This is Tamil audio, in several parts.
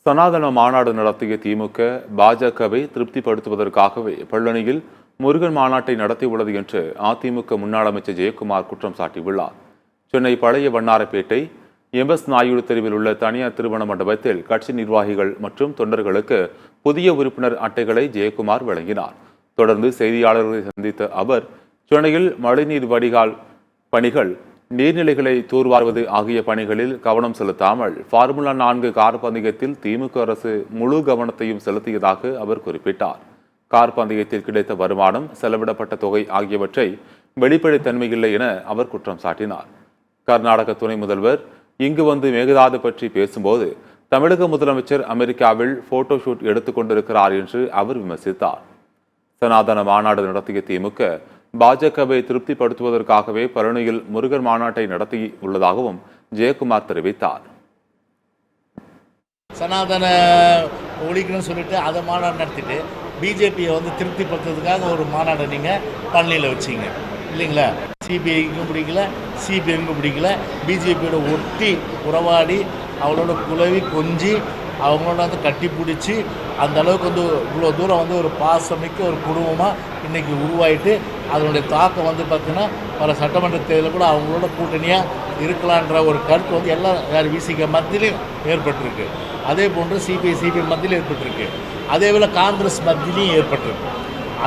சனாதன மாநாடு நடத்திய திமுக பாஜகவை திருப்திப்படுத்துவதற்காகவே பழனியில் முருகன் மாநாட்டை நடத்தியுள்ளது என்று அதிமுக முன்னாள் அமைச்சர் ஜெயக்குமார் குற்றம் சாட்டியுள்ளார். சென்னை பழைய வண்ணாரப்பேட்டை எம்.எஸ். நாயுடு தெருவில் உள்ள தனியார் திருமண மண்டபத்தில் கட்சி நிர்வாகிகள் மற்றும் தொண்டர்களுக்கு புதிய உறுப்பினர் அட்டைகளை ஜெயக்குமார் வழங்கினார். தொடர்ந்து செய்தியாளர்களை சந்தித்த அவர், சென்னையில் மழைநீர் வடிகால் பணிகள், நீர்நிலைகளை தூர்வாருவது ஆகிய பணிகளில் கவனம் செலுத்தாமல் ஃபார்முலா 4 கார் பந்தயத்தில் திமுக அரசு முழு கவனத்தையும் செலுத்தியதாக அவர் குறிப்பிட்டார். கார் பந்தயத்தில் கிடைத்த வருமானம், செலவிடப்பட்ட தொகை ஆகியவற்றை வெளிப்படைத்தன்மையில்லை என அவர் குற்றம் சாட்டினார். கர்நாடக துணை முதல்வர் இங்கு வந்து மேகதாது பற்றி பேசும்போது தமிழக முதலமைச்சர் அமெரிக்காவில் போட்டோ ஷூட் எடுத்துக் கொண்டிருக்கிறார் என்று அவர் விமர்சித்தார். சனாதன மாநாடு நடத்திய திமுக பாஜகவை திருப்திப்படுத்துவதற்காகவே பழனியில் முருகன் மாநாட்டை நடத்தி உள்ளதாகவும் ஜெயக்குமார் தெரிவித்தார். சனாதன ஒழிக்கணும்னு சொல்லிட்டு அதை மாநாடு நடத்திட்டு பிஜேபியை வந்து திருப்திப்படுத்துறதுக்காக ஒரு மாநாடை நீங்கள் பழனியில் வச்சிங்க இல்லைங்களா? சிபிஐக்கும் பிடிக்கல, சிபிஎம்க்கும் பிடிக்கல, பிஜேபியோட ஒட்டி உறவாடி அவளோட குலவி கொஞ்சி அவங்களோட வந்து கட்டி பிடிச்சி அந்த அளவுக்கு வந்து இவ்வளோ தூரம் வந்து ஒரு பாசமிக்க ஒரு குடும்பமாக இன்றைக்கி உருவாயிட்டு அதனுடைய தாக்கம் வந்து பார்த்திங்கன்னா பல சட்டமன்ற தேர்தலில் கூட அவங்களோட கூட்டணியாக இருக்கலான்ற ஒரு கருத்து வந்து எல்லா விசிக மத்தியிலையும் ஏற்பட்டிருக்கு. அதே போன்று சிபிஎம் மத்தியிலும் ஏற்பட்டிருக்கு. அதே போல் காங்கிரஸ் மத்தியிலையும் ஏற்பட்டிருக்கு.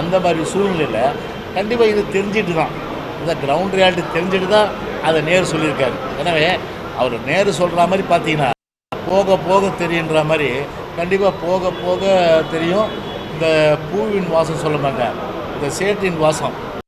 அந்த மாதிரி சூழ்நிலையில் கண்டிப்பாக இது தெரிஞ்சிட்டு தான், இந்த கிரவுண்ட் ரியாலிட்டி தெரிஞ்சுட்டு தான் அதை நேரு சொல்லியிருக்காரு. எனவே அவர் நேரு சொல்கிற மாதிரி பார்த்தீங்கன்னா போக போக தெரியுன்ற மாதிரி கண்டிப்பாக போக போக தெரியும். இந்த பூவின் வாசம் சொல்ல மாட்டேன், இந்த சேற்றின் வாசம்